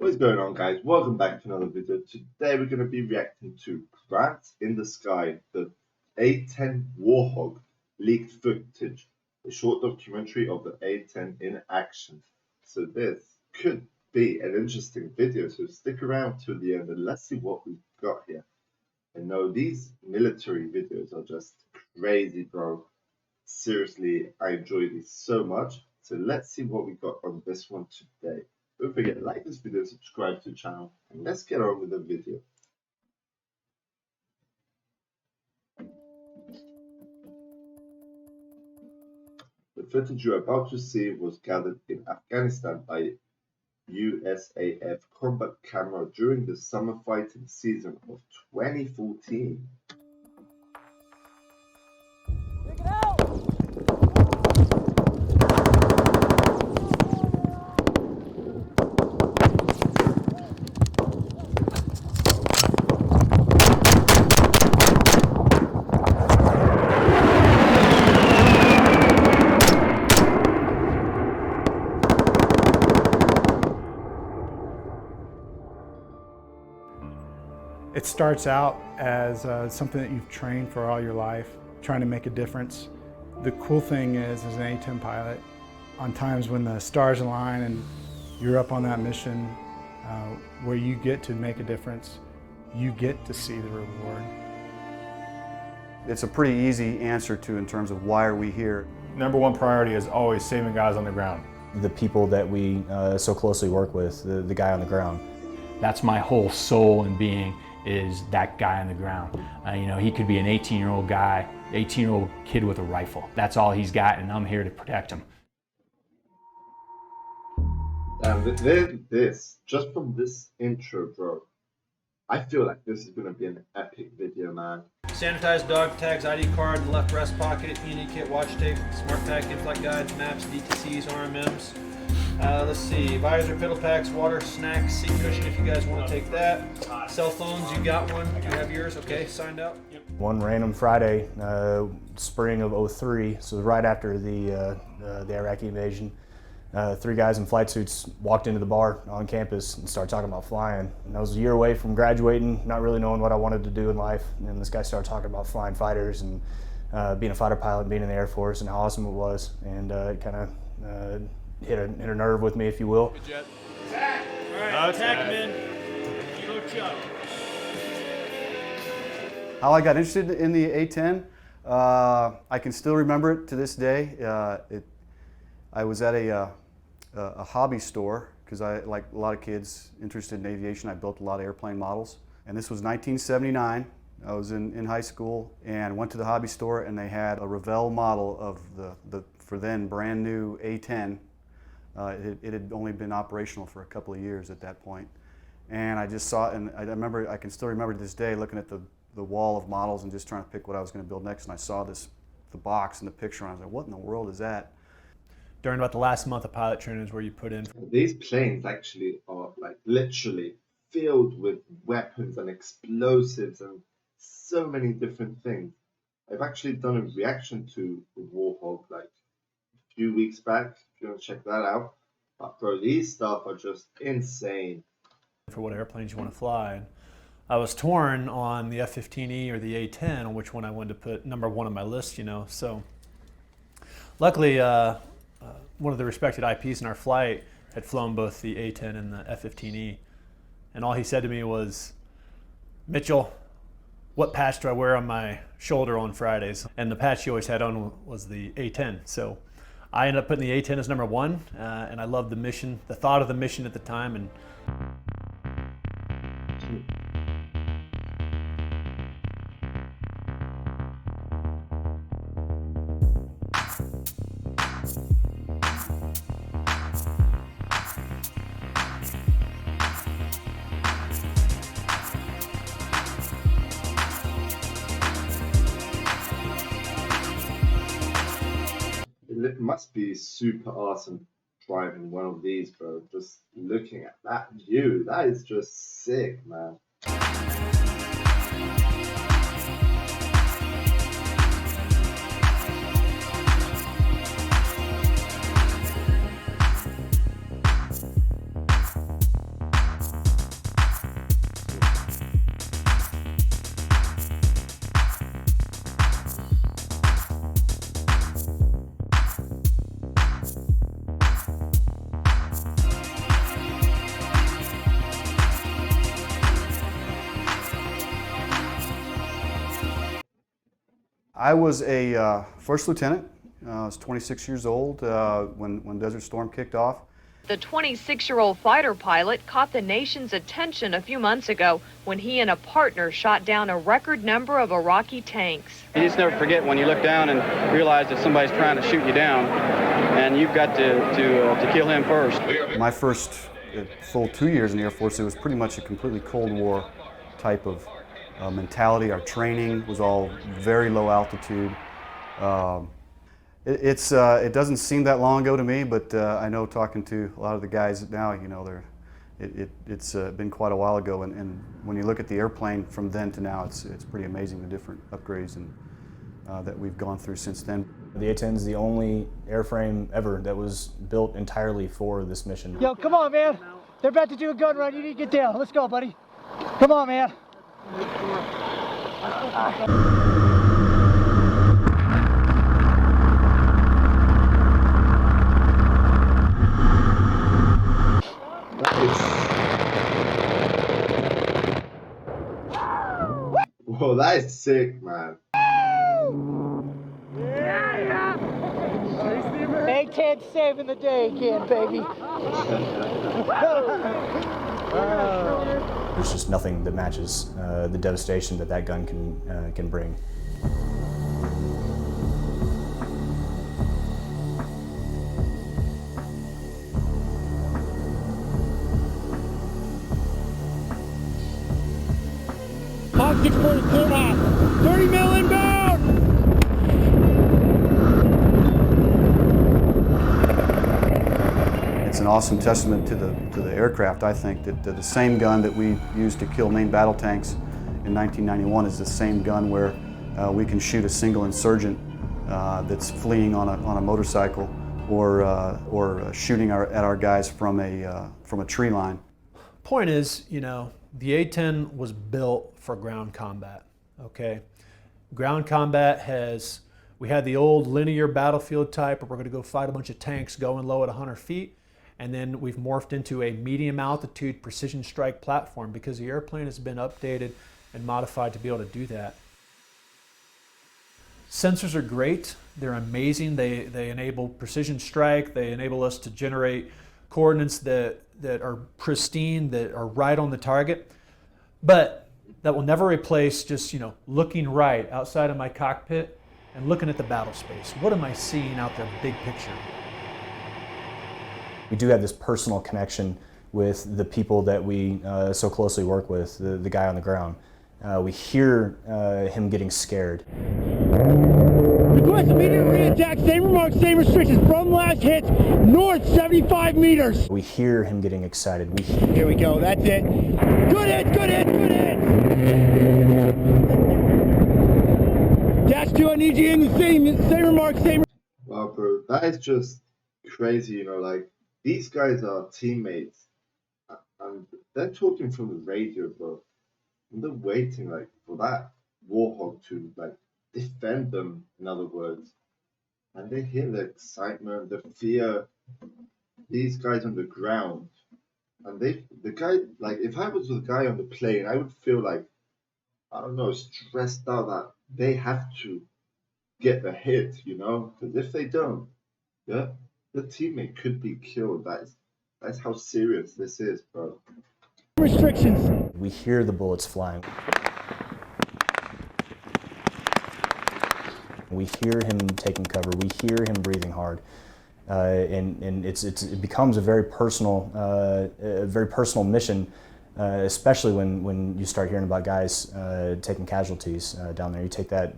What's going on, guys? Welcome back to another video. Today we're going to be reacting to Grunts in the Sky, the A10 Warthog leaked footage, a short documentary of the A10 in action. So this could be an interesting video, so stick around till the end and let's see what we've got here. And no, these military videos are just crazy, bro. Seriously, I enjoy these so much. So let's see what we got on this one today. Don't forget to like this video, subscribe to the channel, and let's get on with the video. The footage you're about to see was gathered in Afghanistan by USAF combat camera during the summer fighting season of 2014. Take it out! It starts out as something that you've trained for all your life, trying to make a difference. The cool thing is, as an A10 pilot, on times when the stars align and you're up on that mission where you get to make a difference, you get to see the reward. It's a pretty easy answer to in terms of why are we here. Number one priority is always saving guys on the ground. The people that we so closely work with, the guy on the ground. That's my whole soul and being, is that guy on the ground. You know, he could be an 18-year-old guy, 18-year-old kid with a rifle. That's all he's got, and I'm here to protect him. This, just from this intro, bro, I feel like this is going to be an epic video, man. Sanitized dog tags, ID card in the left breast pocket, E&E kit, watch tape, smart pack, in-flight guides, maps, DTCs, RMMs. Let's see, visor, pedal packs, water, snacks, seat cushion if you guys want to take that. Cell phones, you got one. You have yours, okay, signed out. Yep. One random Friday, spring of '03, so right after the Iraqi invasion, three guys in flight suits walked into the bar on campus and started talking about flying. And I was a year away from graduating, not really knowing what I wanted to do in life. And this guy started talking about flying fighters and being a fighter pilot, being in the Air Force, and how awesome it was. And it kind of hit a nerve with me, if you will. Good jet. Attack! All right, attack, men. Kilo Chuck. How I got interested in the A10, I can still remember it to this day. I was at a hobby store because I, like a lot of kids interested in aviation, I built a lot of airplane models. And this was 1979. I was in high school and went to the hobby store, and they had a Revell model of the for then brand new A10. It had only been operational for a couple of years at that point. And I just saw it, and I can still remember to this day looking at the wall of models and just trying to pick what I was going to build next. And I saw the box and the picture, and I was like, what in the world is that? During about the last month of pilot training is where you put in. These planes actually are like literally filled with weapons and explosives and so many different things. I've actually done a reaction to the Warthog like a few weeks back, if you want to check that out. But bro, these stuff are just insane. For what airplanes you want to fly. And I was torn on the F-15E or the A-10, on which one I wanted to put number one on my list, you know. So luckily, one of the respected IPs in our flight had flown both the A-10 and the F-15E. And all he said to me was, Mitchell, what patch do I wear on my shoulder on Fridays? And the patch he always had on was the A-10. So I ended up putting the A-10 as number one, and I loved the mission, the thought of the mission at the time. And it must be super awesome driving one of these, bro. Just looking at that view, that is just sick, man. I was a first lieutenant. I was 26 years old when Desert Storm kicked off. The 26-year-old fighter pilot caught the nation's attention a few months ago when he and a partner shot down a record number of Iraqi tanks. You just never forget when you look down and realize that somebody's trying to shoot you down, and you've got to kill him first. My first full 2 years in the Air Force, it was pretty much a completely Cold War type of mentality. Our training was all very low altitude. It doesn't seem that long ago to me, but I know talking to a lot of the guys now, you know, it's been quite a while ago, and when you look at the airplane from then to now, it's pretty amazing the different upgrades and that we've gone through since then. The A10 is the only airframe ever that was built entirely for this mission. Yo, come on, man. They're about to do a gun run. You need to get down. Let's go, buddy. Come on, man. Whoa, that is sick, man. A10 saving the day again, baby. There's just nothing that matches the devastation that that gun can bring. Hawk 640 clear hot. 30 mil inbound. It's an awesome testament to the aircraft, I think, that the same gun that we used to kill main battle tanks in 1991 is the same gun where we can shoot a single insurgent that's fleeing on a motorcycle or shooting at our guys from a tree line. Point is, you know, the A10 was built for ground combat, okay? Ground combat we had the old linear battlefield type where we're gonna go fight a bunch of tanks going low at 100 feet, and then we've morphed into a medium altitude precision strike platform because the airplane has been updated and modified to be able to do that. Sensors are great, they're amazing, they enable precision strike, they enable us to generate coordinates that are pristine, that are right on the target, but that will never replace just, you know, looking right outside of my cockpit and looking at the battle space. What am I seeing out there, big picture? We do have this personal connection with the people that we so closely work with, the guy on the ground. We hear him getting scared. Request immediate re-attack, same remarks, same restrictions, from last hit, north 75 meters. We hear him getting excited. Here we go, that's it. Good hit, good hit, good hit. Dash 2, I need you in the same remarks, same. Wow, bro, that is just crazy, you know, like, these guys are teammates, and they're talking from the radio, bro, and they're waiting, like, for that Warthog to, like, defend them, in other words, and they hear the excitement, the fear, these guys on the ground, and the guy, like, if I was the guy on the plane, I would feel like, I don't know, stressed out that they have to get the hit, you know, because if they don't, yeah, the teammate could be killed. That's how serious this is, bro. Restrictions. We hear the bullets flying. We hear him taking cover. We hear him breathing hard, and it becomes a very personal mission, especially when you start hearing about guys taking casualties down there. You take that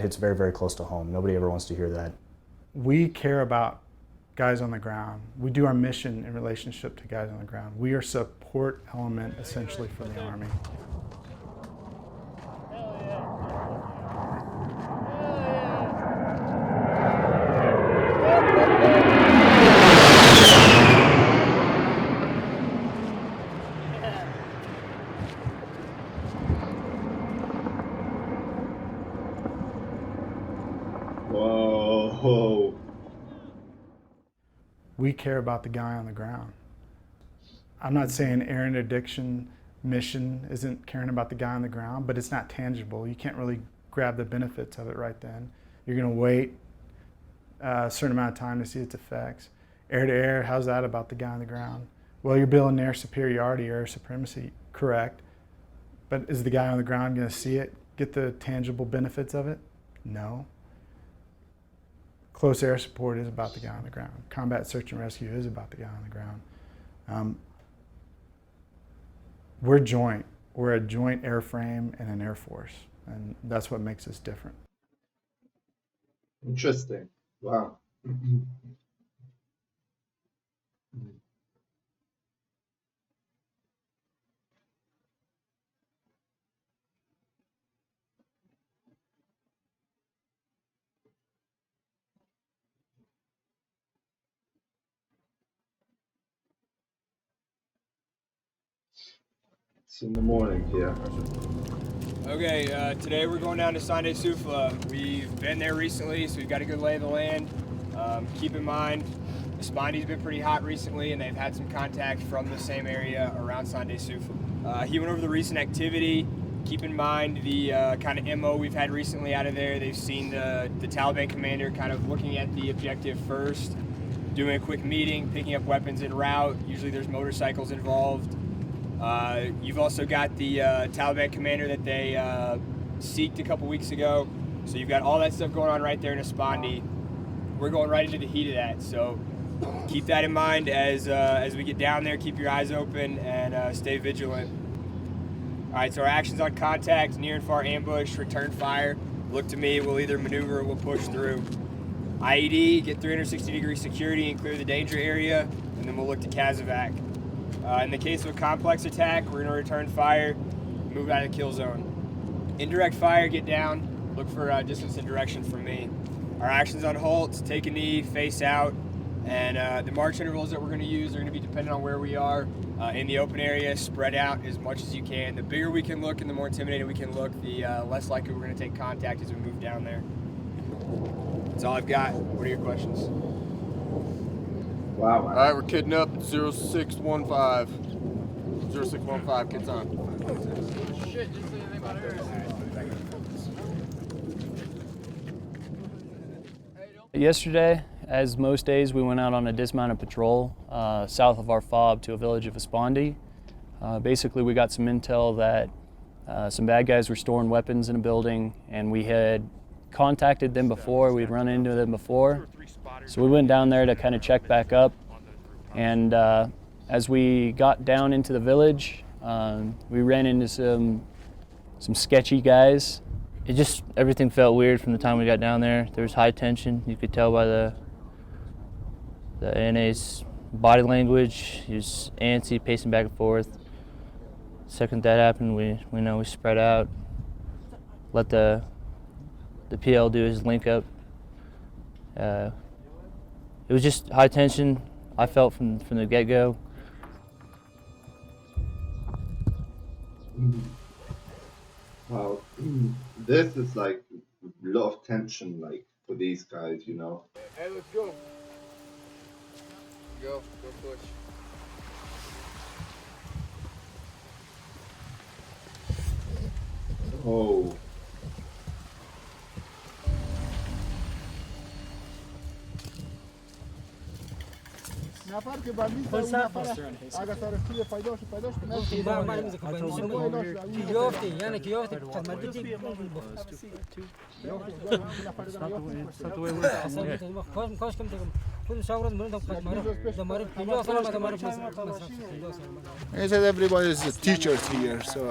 hits very, very close to home. Nobody ever wants to hear that. We care about guys on the ground. We do our mission in relationship to guys on the ground. We are support element essentially for the Army. Whoa. We care about the guy on the ground. I'm not saying air interdiction mission isn't caring about the guy on the ground, but it's not tangible. You can't really grab the benefits of it right then. You're going to wait a certain amount of time to see its effects. Air to air, how's that about the guy on the ground? Well, you're building air superiority, air supremacy, correct. But is the guy on the ground going to see it, get the tangible benefits of it? No. Close air support is about the guy on the ground. Combat search and rescue is about the guy on the ground. We're joint. We're a joint airframe and an air force, and that's what makes us different. Interesting. Wow. It's in the morning here. Okay, today we're going down to Sande Sufla. We've been there recently, so we've got a good lay of the land. Keep in mind, the Spondy's been pretty hot recently, and they've had some contact from the same area around Sande Sufla. He went over the recent activity. Keep in mind the kind of MO we've had recently out of there. They've seen the Taliban commander kind of looking at the objective first, doing a quick meeting, picking up weapons en route. Usually there's motorcycles involved. You've also got the Taliban commander that they seeked a couple weeks ago. So you've got all that stuff going on right there in Espandi. We're going right into the heat of that. So keep that in mind as we get down there. Keep your eyes open and stay vigilant. All right, so our actions on contact, near and far ambush, return fire. Look to me, we'll either maneuver or we'll push through. IED, get 360-degree security and clear the danger area, and then we'll look to Kazovac. In the case of a complex attack, we're going to return fire, move out of the kill zone. Indirect fire, get down, look for distance and direction from me. Our actions on halt, take a knee, face out, and the march intervals that we're going to use are going to be dependent on where we are. In the open area, spread out as much as you can. The bigger we can look and the more intimidating we can look, the less likely we're going to take contact as we move down there. That's all I've got. What are your questions? Wow. All right, we're kidding up 0615. 0615, kids on. Shit, didn't say anything about her. Yesterday, as most days, we went out on a dismounted patrol south of our fob to a village of Espandi. Basically, we got some intel that some bad guys were storing weapons in a building, and we had contacted them before. We'd run into them before. So we went down there to kind of check back up. And as we got down into the village, we ran into some sketchy guys. It just, everything felt weird from the time we got down there. There was high tension. You could tell by the ANA's body language. He was antsy, pacing back and forth. The second that happened, we spread out, let the PL do his link up. It was just high tension. I felt from the get-go. Wow, this is like a lot of tension, like for these guys, you know. Hey, let's go. Go push. Oh. نفر که بعد نیست اون نفر اگه سرستی پیدا شد کیافتی یعنی کیافتی خدمتی کاش کم خود شاورد مردم He said everybody is teachers here, so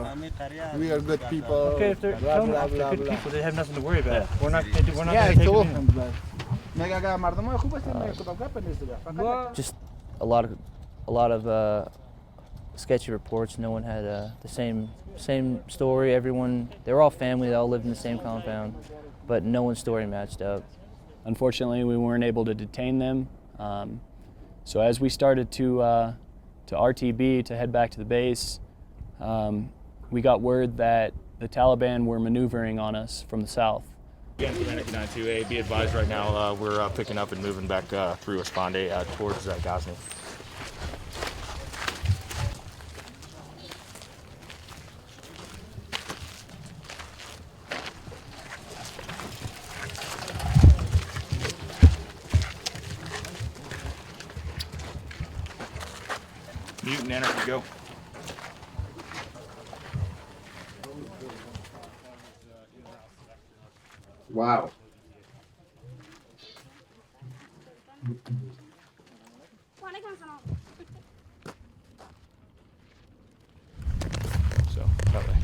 we are good people. Okay, if they're good people, they have nothing to worry about. We're not going to Yeah, I take told them him that. Just a lot of sketchy reports. No one had the same story. Everyone, they were all family. They all lived in the same compound, but no one's story matched up. Unfortunately, we weren't able to detain them. So as we started to RTB to head back to the base, we got word that the Taliban were maneuvering on us from the south. Again, Command 92A, be advised right now we're picking up and moving back through Espandi towards Ghazni. Nana can go. Wow. So, that way.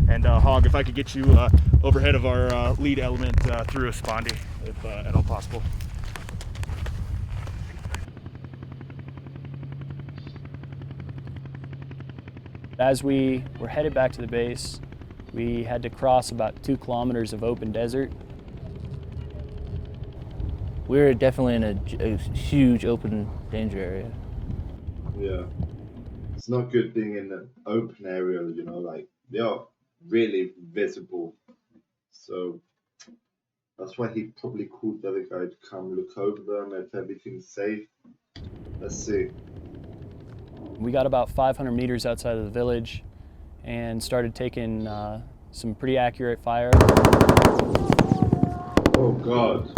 And Hog, if I could get you overhead of our lead element through a spondy, if at all possible. As we were headed back to the base, we had to cross about 2 kilometers of open desert. We were definitely in a huge open danger area. Yeah. It's not good being in an open area, you know, like they are really visible. So that's why he probably called the other guy to come look over them if everything's safe. Let's see. We got about 500 meters outside of the village and started taking some pretty accurate fire. Oh God.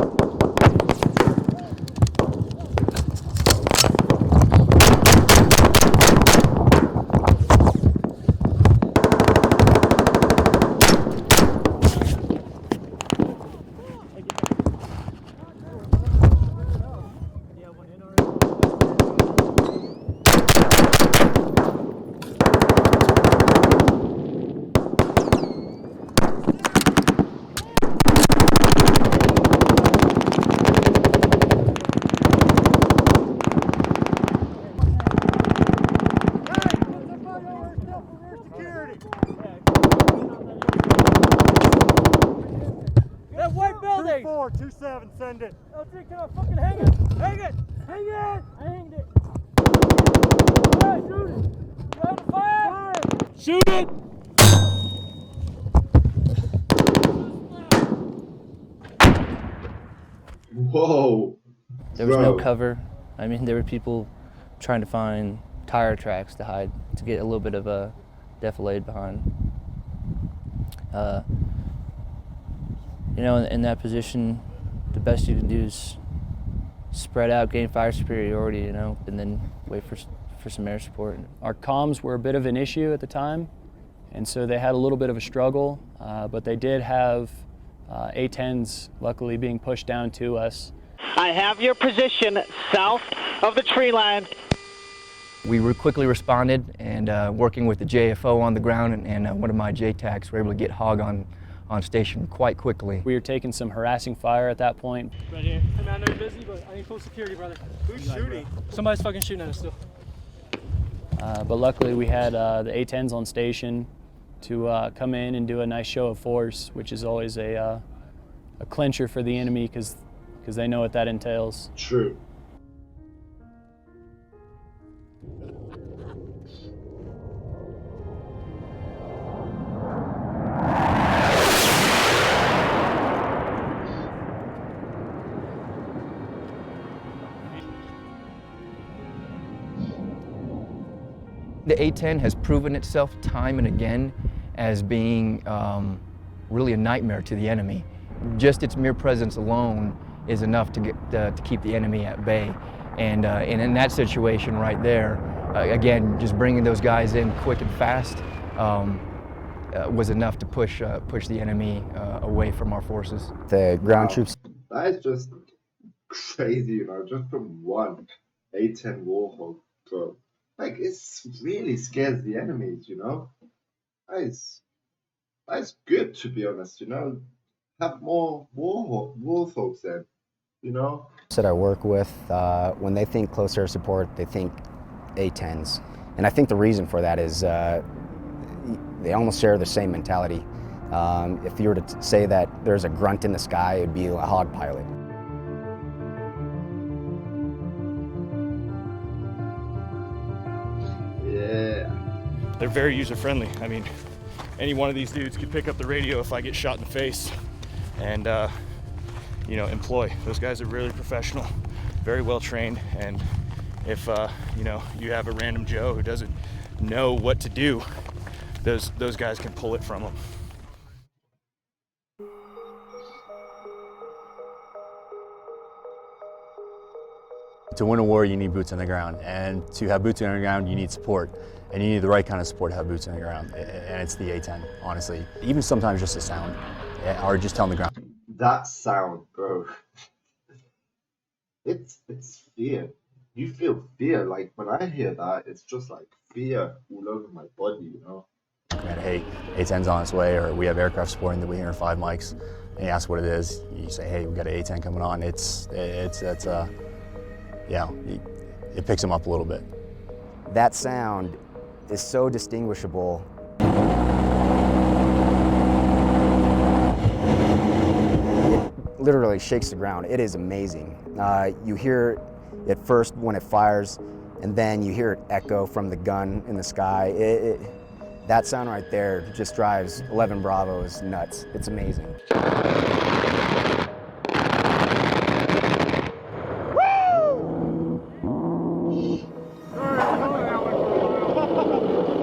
That white building! 427, send it. L3, come on, fucking hang it! Hang it! Hang it! I hanged it. Yeah, shoot it! You ready to fire? Shoot it! Whoa! There was no cover. I mean, there were people trying to find tire tracks to hide, to get a little bit of a defilade behind. You know, in that position, the best you can do is spread out, gain fire superiority, you know, and then wait for some air support. Our comms were a bit of an issue at the time, and so they had a little bit of a struggle, but they did have A10s luckily being pushed down to us. I have your position south of the tree line. We quickly responded, and working with the JFO on the ground and one of my JTACs were able to get Hog on station quite quickly. We were taking some harassing fire at that point. Right here. Hey man, I know you're busy, but I need full security, brother. Who's shooting? Somebody's fucking shooting at us still. But luckily we had the A10s on station to come in and do a nice show of force, which is always a clincher for the enemy because they know what that entails. True. The A10 has proven itself time and again as being really a nightmare to the enemy. Just its mere presence alone is enough to keep the enemy at bay. And in that situation right there, again, just bringing those guys in quick and fast was enough to push the enemy away from our forces. The ground troops. That is just crazy, you know, just from one A10 Warthog. So, like, it really scares the enemies, you know. That's good, to be honest, you know. Have more Warthogs then, you know. That I work with, when they think close air support, they think A10s. And I think the reason for that is they almost share the same mentality. If you were to say that there's a grunt in the sky, it'd be a Hog pilot. Yeah. They're very user-friendly. I mean, any one of these dudes could pick up the radio if I get shot in the face and, you know, employ. Those guys are really professional, very well trained, and if, you know, you have a random Joe who doesn't know what to do, those guys can pull it from them. To win a war, you need boots on the ground, and to have boots on the ground, you need support, and you need the right kind of support to have boots on the ground, and it's the A10, honestly. Even sometimes just the sound, or just telling the ground. That sound, bro. It's fear. You feel fear. Like when I hear that, it's just like fear all over my body, you know? And hey, A10's on its way, or we have aircraft supporting the Winger 5 mics, and you ask what it is, you say, hey, we got an A10 coming on. Yeah, it picks them up a little bit. That sound is so distinguishable. It literally shakes the ground. It is amazing. You hear it first when it fires, and then you hear it echo from the gun in the sky. That sound right there just drives 11 Bravos nuts. It's amazing.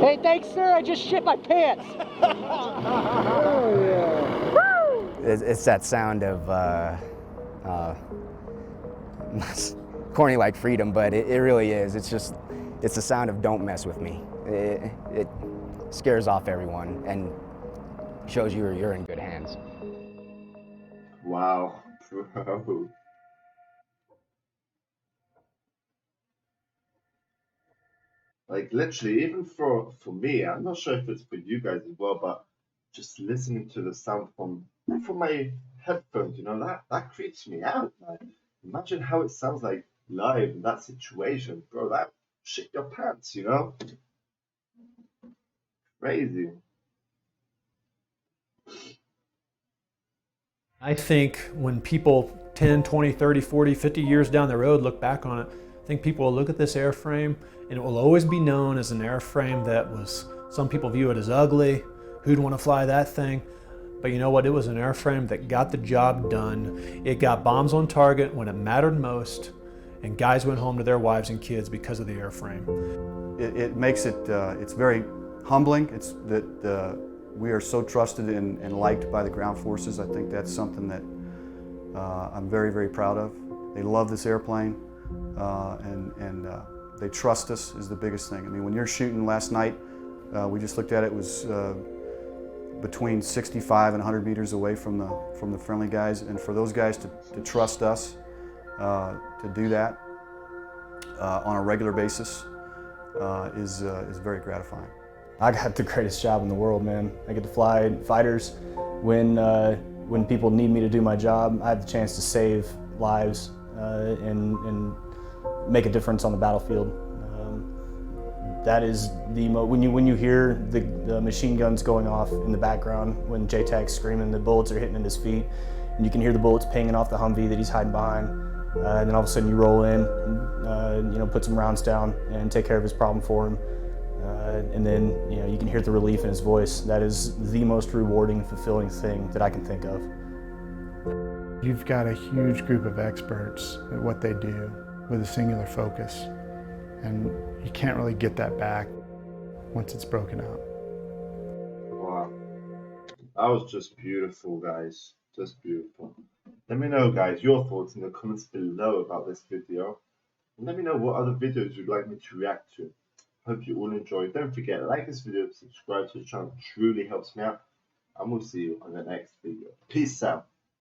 Hey, thanks, sir. I just shit my pants. It's that sound of corny like freedom, but it really is. It's the sound of don't mess with me. It scares off everyone and shows you you're in good hands. Wow, bro. Like literally, even for me, I'm not sure if it's for you guys as well, but just listening to the sound from my headphones, you know, that creeps me out, man. Imagine how it sounds like live in that situation, bro. That shit your pants, you know? Crazy. I think when people 10, 20, 30, 40, 50 years down the road look back on it, I think people will look at this airframe and it will always be known as an airframe that was, some people view it as ugly. Who'd want to fly that thing? But you know what? It was an airframe that got the job done. It got bombs on target when it mattered most, and guys went home to their wives and kids because of the airframe. It makes it, it's very humbling. It's that we are so trusted and liked by the ground forces. I think that's something that I'm very, very proud of. They love this airplane, and they trust us is the biggest thing. I mean, when you're shooting last night, we just looked at it, was between 65 and 100 meters away from the friendly guys, and for those guys to trust us to do that on a regular basis is very gratifying. I got the greatest job in the world, man. I get to fly fighters when people need me to do my job. I have the chance to save lives and make a difference on the battlefield. That is the when you hear the machine guns going off in the background, when JTAG's screaming, the bullets are hitting at his feet, and you can hear the bullets pinging off the Humvee that he's hiding behind, and then all of a sudden you roll in, and, put some rounds down and take care of his problem for him, and then you can hear the relief in his voice. That is the most rewarding, fulfilling thing that I can think of. You've got a huge group of experts at what they do with a singular focus, and you can't really get that back once it's broken out. Wow. That was just beautiful, guys. Just beautiful. Let me know, guys, your thoughts in the comments below about this video. And let me know what other videos you'd like me to react to. Hope you all enjoyed. Don't forget, like this video, subscribe to the channel. It truly helps me out. And we'll see you on the next video. Peace out.